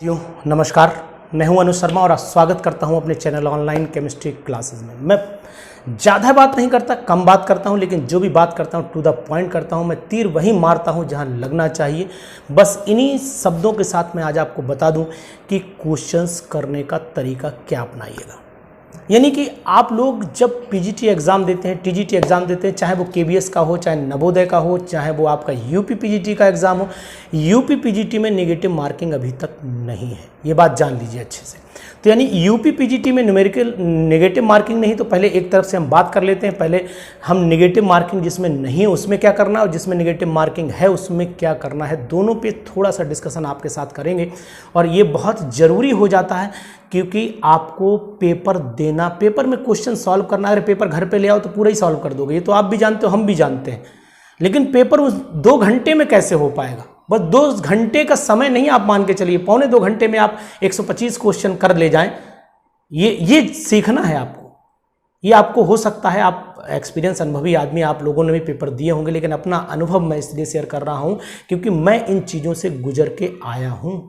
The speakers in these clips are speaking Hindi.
नमस्कार, मैं हूं अनुज शर्मा और स्वागत करता हूं अपने चैनल ऑनलाइन केमिस्ट्री क्लासेस में। मैं ज़्यादा बात नहीं करता, कम बात करता हूं, लेकिन जो भी बात करता हूं टू द पॉइंट करता हूं। मैं तीर वहीं मारता हूं जहां लगना चाहिए। बस इन्हीं शब्दों के साथ मैं आज आपको बता दूं कि क्वेश्चंस करने का तरीका क्या अपनाइएगा। यानी कि आप लोग जब पीजीटी एग्ज़ाम देते हैं, टीजीटी एग्ज़ाम देते हैं, चाहे वो केबीएस का हो, चाहे नवोदय का हो, चाहे वो आपका यूपी पीजीटी का एग्ज़ाम हो, यूपी पीजीटी में नेगेटिव मार्किंग अभी तक नहीं है, ये बात जान लीजिए अच्छे से। तो यानी यूपी पीजीटी में न्यूमेरिकल नेगेटिव मार्किंग नहीं, तो पहले एक तरफ से हम बात कर लेते हैं। पहले हम नेगेटिव मार्किंग जिसमें नहीं है उसमें क्या करना है और जिसमें नेगेटिव मार्किंग है उसमें क्या करना है, दोनों पे थोड़ा सा डिस्कशन आपके साथ करेंगे। और ये बहुत ज़रूरी हो जाता है क्योंकि आपको पेपर देना, पेपर में क्वेश्चन सॉल्व करना। अगर पेपर घर पे ले आओ तो पूरा ही सॉल्व कर दोगे, ये तो आप भी जानते हो, हम भी जानते हैं। लेकिन पेपर उस 2 घंटे में कैसे हो पाएगा? बस 2 घंटे का समय नहीं, आप मान के चलिए पौने 2 घंटे में आप 125 क्वेश्चन कर ले जाएं। ये सीखना है आपको। ये आपको हो सकता है, आप एक्सपीरियंस अनुभवी आदमी, आप लोगों ने भी पेपर दिए होंगे, लेकिन अपना अनुभव मैं इसलिए शेयर कर रहा हूं क्योंकि मैं इन चीज़ों से गुजर के आया हूं।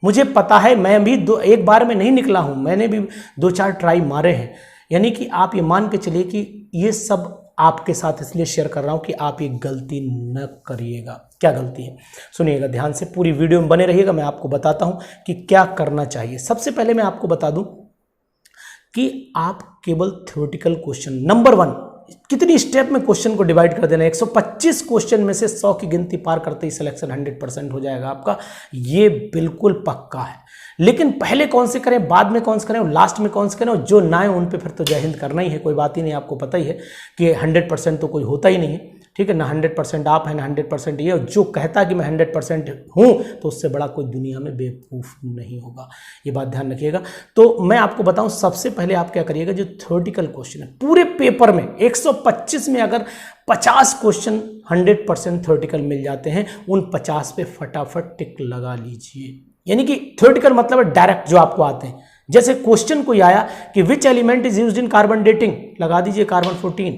मुझे पता है, मैं भी एक बार में नहीं निकला हूं, मैंने भी 2-4 ट्राई मारे हैं। यानी कि आप ये मान के चलिए कि ये सब आपके साथ इसलिए शेयर कर रहा हूं कि आप ये गलती न करिएगा। क्या गलती है सुनिएगा ध्यान से, पूरी वीडियो में बने रहिएगा। मैं आपको बताता हूं कि क्या करना चाहिए। सबसे पहले मैं आपको बता दूं कि आप केवल थ्योरेटिकल क्वेश्चन, नंबर 1, कितनी स्टेप में क्वेश्चन को डिवाइड कर देना है। 125 क्वेश्चन में से 100 की गिनती पार करते ही सिलेक्शन 100% हो जाएगा आपका, ये बिल्कुल पक्का है। लेकिन पहले कौन से करें, बाद में कौन से करें और लास्ट में कौन से करें, और जो ना है उन पे फिर तो जय हिंद करना ही है, कोई बात ही नहीं। आपको पता ही है कि 100% तो कोई होता ही नहीं है, ठीक है ना। 100% आप हैं ना 100% ये, और जो कहता है कि मैं 100% हूँ तो उससे बड़ा कोई दुनिया में बेवकूफ़ नहीं होगा, ये बात ध्यान रखिएगा। तो मैं आपको बताऊं, सबसे पहले आप क्या करिएगा, जो थ्योरेटिकल क्वेश्चन है पूरे पेपर में 125 में अगर 50 क्वेश्चन 100% थ्योरेटिकल मिल जाते हैं, उन 50 पे फटाफट टिक लगा लीजिए। यानी कि थ्योरेटिकल मतलब डायरेक्ट जो आपको आते हैं। जैसे क्वेश्चन कोई आया कि which element is used in carbon dating, लगा दीजिए कार्बन 14,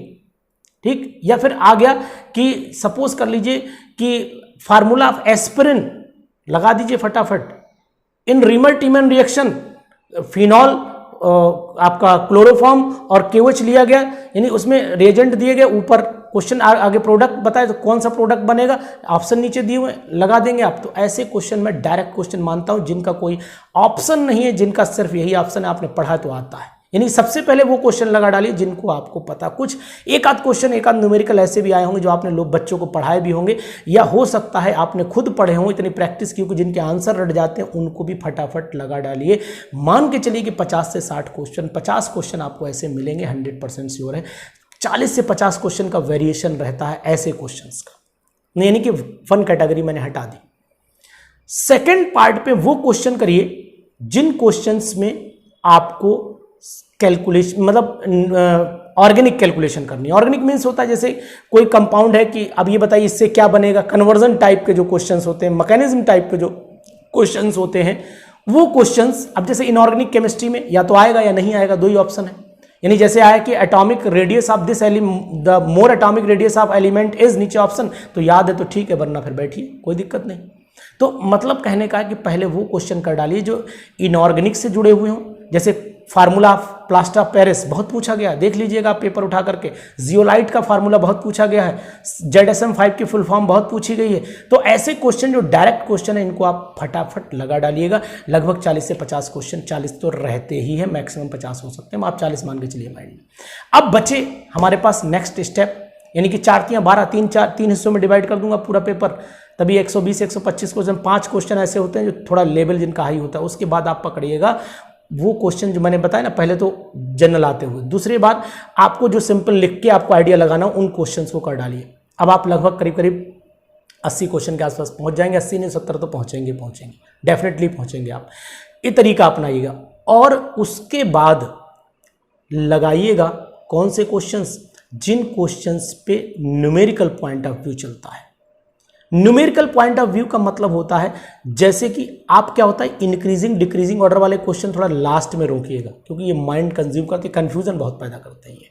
ठीक। या फिर आ गया कि सपोज कर लीजिए कि फार्मूला ऑफ एस्पिरिन, लगा दीजिए फटाफट। इन रीमर-टीमन रिएक्शन फिनॉल, आपका क्लोरोफॉर्म और केओएच लिया गया, यानी उसमें रिएजेंट दिए गए, ऊपर क्वेश्चन आगे प्रोडक्ट बताए तो कौन सा प्रोडक्ट बनेगा, ऑप्शन नीचे दिए हुए, लगा देंगे आप। तो ऐसे क्वेश्चन मैं डायरेक्ट क्वेश्चन मानता हूं जिनका कोई ऑप्शन नहीं है, जिनका सिर्फ यही ऑप्शन है, आपने पढ़ा तो आता है। यानी सबसे पहले वो क्वेश्चन लगा डालिए जिनको आपको पता। कुछ एक आध क्वेश्चन, एक आध न्यूमेरिकल ऐसे भी आए होंगे जो आपने लोग बच्चों को पढ़ाए भी होंगे, या हो सकता है आपने खुद पढ़े हों, इतनी प्रैक्टिस की, जिनके आंसर रट जाते हैं, उनको भी फटाफट लगा डालिए। मान के चलिए कि 50 से 60 क्वेश्चन, 50 क्वेश्चन आपको ऐसे मिलेंगे, 100% श्योर है। 40 से 50 क्वेश्चन का वेरिएशन रहता है ऐसे क्वेश्चंस का, यानी कि 1 कैटेगरी मैंने हटा दी। सेकंड पार्ट पे वो क्वेश्चन करिए जिन क्वेश्चंस में आपको कैलकुलेशन, मतलब ऑर्गेनिक कैलकुलेशन करनी है। ऑर्गेनिक मीन्स होता है जैसे कोई कंपाउंड है कि अब ये बताइए इससे क्या बनेगा, कन्वर्जन टाइप के जो क्वेश्चंस होते हैं, मैकेनिज्म टाइप के जो क्वेश्चंस होते हैं, वो क्वेश्चंस। अब जैसे इनऑर्गेनिक केमिस्ट्री में या तो आएगा या नहीं आएगा, 2 ही ऑप्शन है। यानी जैसे आया कि atomic radius of this the more atomic radius of element is, नीचे ऑप्शन, तो याद है तो ठीक है, वरना फिर बैठिए, कोई दिक्कत नहीं। तो मतलब कहने का है कि पहले वो क्वेश्चन कर डालिए जो इनऑर्गेनिक से जुड़े हुए हों। जैसे formula of plaster of Paris बहुत पूछा गया, देख लीजिएगा आप पेपर उठा करके। जियोलाइट का फार्मूला बहुत पूछा गया है। ZSM-5 की फुल फॉर्म बहुत पूछी गई है। तो ऐसे क्वेश्चन जो डायरेक्ट क्वेश्चन है, इनको आप फटाफट लगा डालिएगा। लगभग 40 से 50 क्वेश्चन, 40 तो रहते ही है, मैक्सिमम 50 हो सकते हैं, आप 40 मान के चलिए माइंड में। अब बचे हमारे पास नेक्स्ट स्टेप, यानी कि 4 तियां 12, 3 हिस्सों में डिवाइड कर दूंगा पूरा पेपर, तभी 120 125 क्वेश्चन। 5 क्वेश्चन ऐसे होते हैं जो थोड़ा लेवल जिनका हाई होता है। उसके बाद आप पकड़िएगा वो क्वेश्चन जो मैंने बताया ना, पहले तो जनरल आते हुए, दूसरी बात आपको जो सिंपल लिख के आपको आइडिया लगाना हो, उन क्वेश्चंस को कर डालिए। अब आप लगभग करीब 80 क्वेश्चन के आसपास पहुंच जाएंगे। 80 नहीं 70 तो पहुंचेंगे, डेफिनेटली पहुंचेंगे आप। ये तरीका अपनाइएगा और उसके बाद लगाइएगा कौन से क्वेश्चंस, जिन क्वेश्चंस पे न्यूमेरिकल पॉइंट ऑफ व्यू चलता है। न्यूमेरिकल पॉइंट ऑफ व्यू का मतलब होता है जैसे कि आप क्या होता है, इंक्रीजिंग डिक्रीजिंग ऑर्डर वाले क्वेश्चन थोड़ा लास्ट में रोकिएगा, क्योंकि ये माइंड कंज्यूम करते, कंफ्यूजन बहुत पैदा करते हैं ये।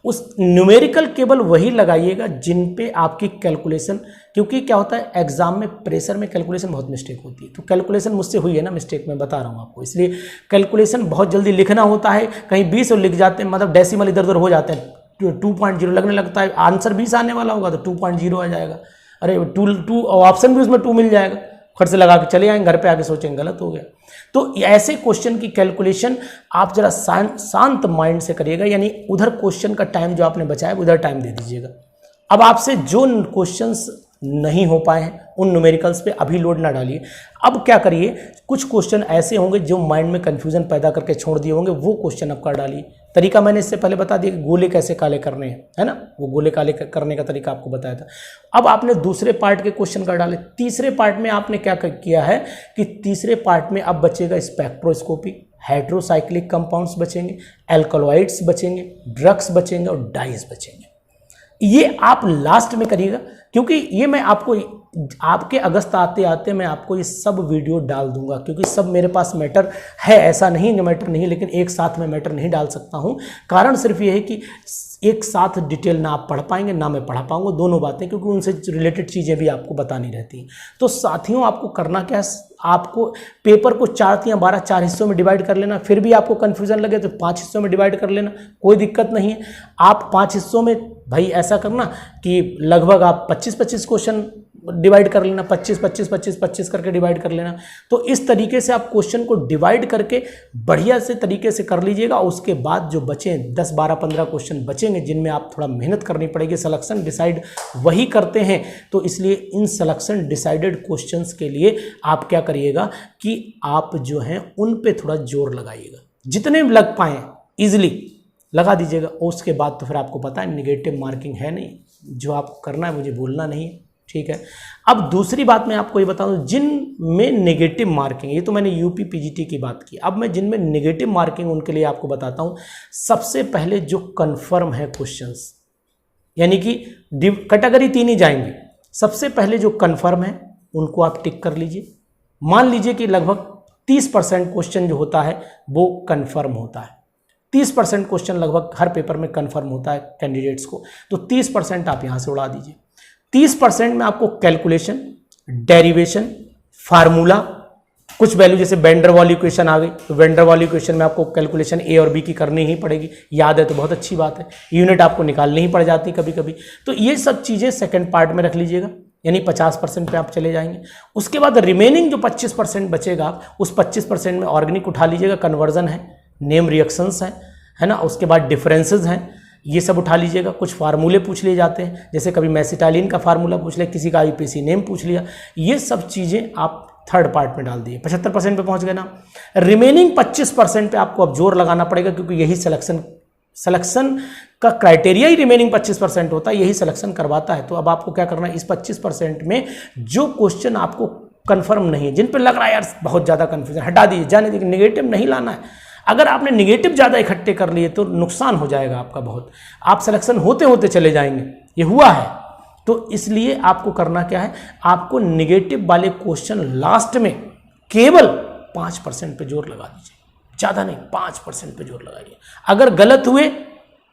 उस न्यूमेरिकल केवल वही लगाइएगा जिन पे आपकी कैलकुलेशन, क्योंकि क्या होता है एग्जाम में प्रेशर में कैलकुलेशन बहुत मिस्टेक होती है। तो कैलकुलेशन मुझसे हुई है ना मिस्टेक, मैं बता रहा हूँ आपको, इसलिए कैलकुलेशन बहुत जल्दी लिखना होता है, कहीं 20 और लिख जाते हैं, मतलब डेसिमल इधर उधर हो जाते हैं, 2.0 लगने लगता है, आंसर 20 आने वाला होगा तो 2.0 आ जाएगा, अरे 2 ऑप्शन भी उसमें 2 मिल जाएगा, खर्च से लगा के चले आएंगे, घर पे आके सोचेंगे गलत हो गया। तो ऐसे क्वेश्चन की कैलकुलेशन आप जरा शांत माइंड से करिएगा, यानी उधर क्वेश्चन का टाइम जो आपने बचाया उधर टाइम दे दीजिएगा। अब आपसे जो क्वेश्चंस नहीं हो पाए हैं उन न्यूमेरिकल्स पे अभी लोड ना डालिए। अब क्या करिए, कुछ क्वेश्चन ऐसे होंगे जो माइंड में कंफ्यूजन पैदा करके छोड़ दिए होंगे, वो क्वेश्चन अब कर डालिए। तरीका मैंने इससे पहले बता दिया कि गोले कैसे काले करने हैं, है ना, वो गोले काले करने का तरीका आपको बताया था। अब आपने दूसरे पार्ट के क्वेश्चन कर डाले। तीसरे पार्ट में आपने क्या किया है कि तीसरे पार्ट में अब बचेगा स्पेक्ट्रोस्कोपी, हाइड्रोसाइक्लिक कंपाउंड्स बचेंगे, एल्कलॉइड्स बचेंगे, ड्रग्स बचेंगे और डाइज बचेंगे। ये आप लास्ट में करिएगा, क्योंकि ये मैं आपको आपके अगस्त आते आते मैं आपको ये सब वीडियो डाल दूंगा, क्योंकि सब मेरे पास मैटर है, ऐसा नहीं जो मैटर नहीं, लेकिन एक साथ में मैटर नहीं डाल सकता हूं। कारण सिर्फ ये है कि एक साथ डिटेल ना आप पढ़ पाएंगे ना मैं पढ़ा पाऊंगा, दोनों बातें, क्योंकि उनसे रिलेटेड चीज़ें भी आपको बतानी रहती हैं। तो साथियों आपको करना क्या है, आपको पेपर को 4 या 12 4 हिस्सों में डिवाइड कर लेना, फिर भी आपको कन्फ्यूजन लगे तो 5 हिस्सों में डिवाइड कर लेना, कोई दिक्कत नहीं है। आप 5 हिस्सों में भाई ऐसा करना कि लगभग आप 25-25 क्वेश्चन डिवाइड कर लेना, 25-25-25-25 करके डिवाइड कर लेना। तो इस तरीके से आप क्वेश्चन को डिवाइड करके बढ़िया से तरीके से कर लीजिएगा। उसके बाद जो बचे 10, 12, 15 क्वेश्चन बचेंगे जिनमें आप थोड़ा मेहनत करनी पड़ेगी, सिलेक्शन डिसाइड वही करते हैं, तो इसलिए इन सिलेक्शन डिसाइडेड क्वेश्चंस के लिए आप क्या करिएगा कि आप जो हैं उन पे थोड़ा जोर लगाइएगा, जितने लग पाएँ ईजिली लगा दीजिएगा। उसके बाद तो फिर आपको पता है नेगेटिव मार्किंग है नहीं, जो आपको करना है मुझे बोलना नहीं है, ठीक है। अब दूसरी बात मैं आपको ये बता दूं, जिन में नेगेटिव मार्किंग, ये तो मैंने यूपी पीजीटी की बात की, अब मैं जिनमें नेगेटिव मार्किंग उनके लिए आपको बताता हूं। सबसे पहले जो कंफर्म है क्वेश्चंस, यानी कि कैटेगरी 3 ही जाएंगे। सबसे पहले जो कंफर्म है उनको आप टिक कर लीजिए। मान लीजिए कि लगभग 30% क्वेश्चन जो होता है वो कंफर्म होता है, 30% क्वेश्चन लगभग हर पेपर में कंफर्म होता है कैंडिडेट्स को, तो 30% आप यहां से उड़ा दीजिए। 30% में आपको कैलकुलेशन, डेरिवेशन, फार्मूला, कुछ वैल्यू जैसे वेंडर वाली इक्वेशन आ गई तो वेंडर वाली इक्वेशन में आपको कैलकुलेशन ए और बी की करनी ही पड़ेगी, याद है तो बहुत अच्छी बात है, यूनिट आपको निकालनी ही पड़ जाती कभी कभी। तो ये सब चीज़ें सेकंड पार्ट में रख लीजिएगा, यानी 50% पे आप चले जाएंगे। उसके बाद रिमेनिंग जो 25% बचेगा उस 25% में ऑर्गेनिक उठा लीजिएगा, कन्वर्जन है, नेम रिएक्शंस हैं, है ना, उसके बाद डिफरेंसेस हैं, ये सब उठा लीजिएगा। कुछ फार्मूले पूछ लिए जाते हैं, जैसे कभी मेसिटाइलिन का फार्मूला पूछ लिया, किसी का आईपीसी नेम पूछ लिया, ये सब चीज़ें आप थर्ड पार्ट में डाल दिए। 75% पे पहुंच गए ना। रिमेनिंग 25% पे आपको अब जोर लगाना पड़ेगा, क्योंकि यही सिलेक्शन का क्राइटेरिया ही रिमेनिंग 25% होता है, यही सिलेक्शन करवाता है। तो अब आपको क्या करना है, इस 25% में जो क्वेश्चन आपको कन्फर्म नहीं है, जिन पर लग रहा है यार बहुत ज़्यादा कन्फ्यूजन, हटा दीजिए, जाने दीजिए, निगेटिव नहीं लाना है। अगर आपने निगेटिव ज़्यादा इकट्ठे कर लिए तो नुकसान हो जाएगा आपका बहुत, आप सिलेक्शन होते होते चले जाएंगे, ये हुआ है। तो इसलिए आपको करना क्या है, आपको निगेटिव वाले क्वेश्चन लास्ट में केवल 5% पे जोर लगा दीजिए, ज़्यादा नहीं, 5% पे जोर लगाइए। अगर गलत हुए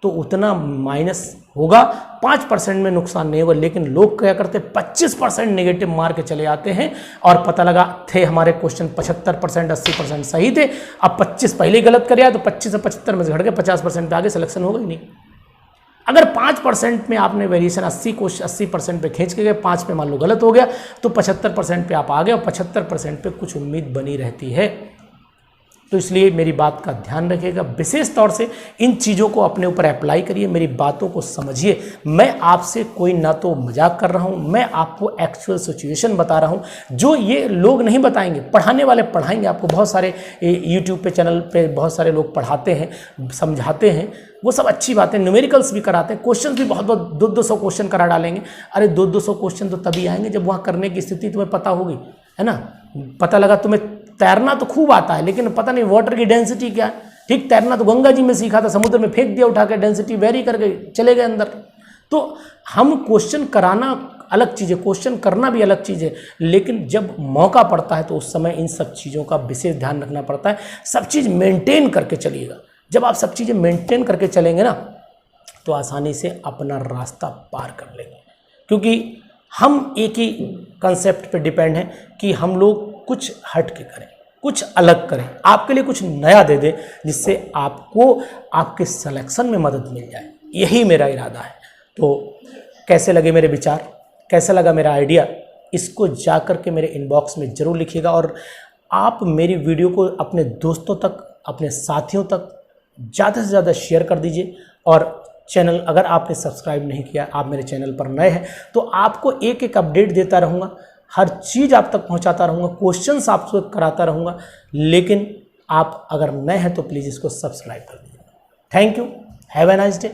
तो उतना माइनस होगा, 5% में नुकसान नहीं होगा। लेकिन लोग क्या करते, 25% नेगेटिव मार के चले आते हैं और पता लगा थे हमारे क्वेश्चन 75%, 80% सही थे, अब 25 पहले ही गलत कर आया तो 25 से 75 में से घट के 50% पे आगे सिलेक्शन होगा ही नहीं। अगर 5% में आपने वेरिएशन 80% पे खींच के गए, 5 पे मान लो गलत हो गया तो 75% पे आप आ गए और 75% पे कुछ उम्मीद बनी रहती है। तो इसलिए मेरी बात का ध्यान रखिएगा, विशेष तौर से इन चीज़ों को अपने ऊपर अप्लाई करिए, मेरी बातों को समझिए। मैं आपसे कोई ना तो मजाक कर रहा हूँ, मैं आपको एक्चुअल सिचुएशन बता रहा हूँ, जो ये लोग नहीं बताएंगे, पढ़ाने वाले पढ़ाएंगे आपको। बहुत सारे यूट्यूब पे चैनल पे बहुत सारे लोग पढ़ाते हैं, समझाते हैं, वो सब अच्छी बातें, न्यूमेरिकल्स भी कराते हैं, क्वेश्चन भी बहुत 200 क्वेश्चन करा डालेंगे। अरे 200 क्वेश्चन तो तभी आएंगे जब वहाँ करने की स्थिति तुम्हें पता होगी, है ना। पता लगा तुम्हें तैरना तो खूब आता है, लेकिन पता नहीं वाटर की डेंसिटी क्या है। ठीक, तैरना तो गंगा जी में सीखा था, समुद्र में फेंक दिया उठा के, डेंसिटी वेरी कर गई, चले गए अंदर। तो हम क्वेश्चन कराना अलग चीज़ है, क्वेश्चन करना भी अलग चीज़ है, लेकिन जब मौका पड़ता है तो उस समय इन सब चीज़ों का विशेष ध्यान रखना पड़ता है। सब चीज़ मेंटेन करके चलिएगा। जब आप सब चीज़ें मेंटेन करके चलेंगे ना तो आसानी से अपना रास्ता पार कर लेंगे, क्योंकि हम एक ही कंसेप्ट पे डिपेंड हैं कि हम लोग कुछ हट के करें, कुछ अलग करें, आपके लिए कुछ नया दे दें, जिससे आपको आपके सिलेक्शन में मदद मिल जाए। यही मेरा इरादा है। तो कैसे लगे मेरे विचार, कैसा लगा मेरा आइडिया, इसको जा कर के मेरे इनबॉक्स में ज़रूर लिखिएगा। और आप मेरी वीडियो को अपने दोस्तों तक, अपने साथियों तक ज़्यादा से ज़्यादा शेयर कर दीजिए। और चैनल, अगर आपने सब्सक्राइब नहीं किया, आप मेरे चैनल पर नए हैं, तो आपको एक एक अपडेट देता रहूँगा, हर चीज़ आप तक पहुँचाता रहूँगा, क्वेश्चंस आपसे कराता रहूँगा। लेकिन आप अगर नए हैं तो प्लीज़ इसको सब्सक्राइब कर दीजिए। Thank you, have a nice day.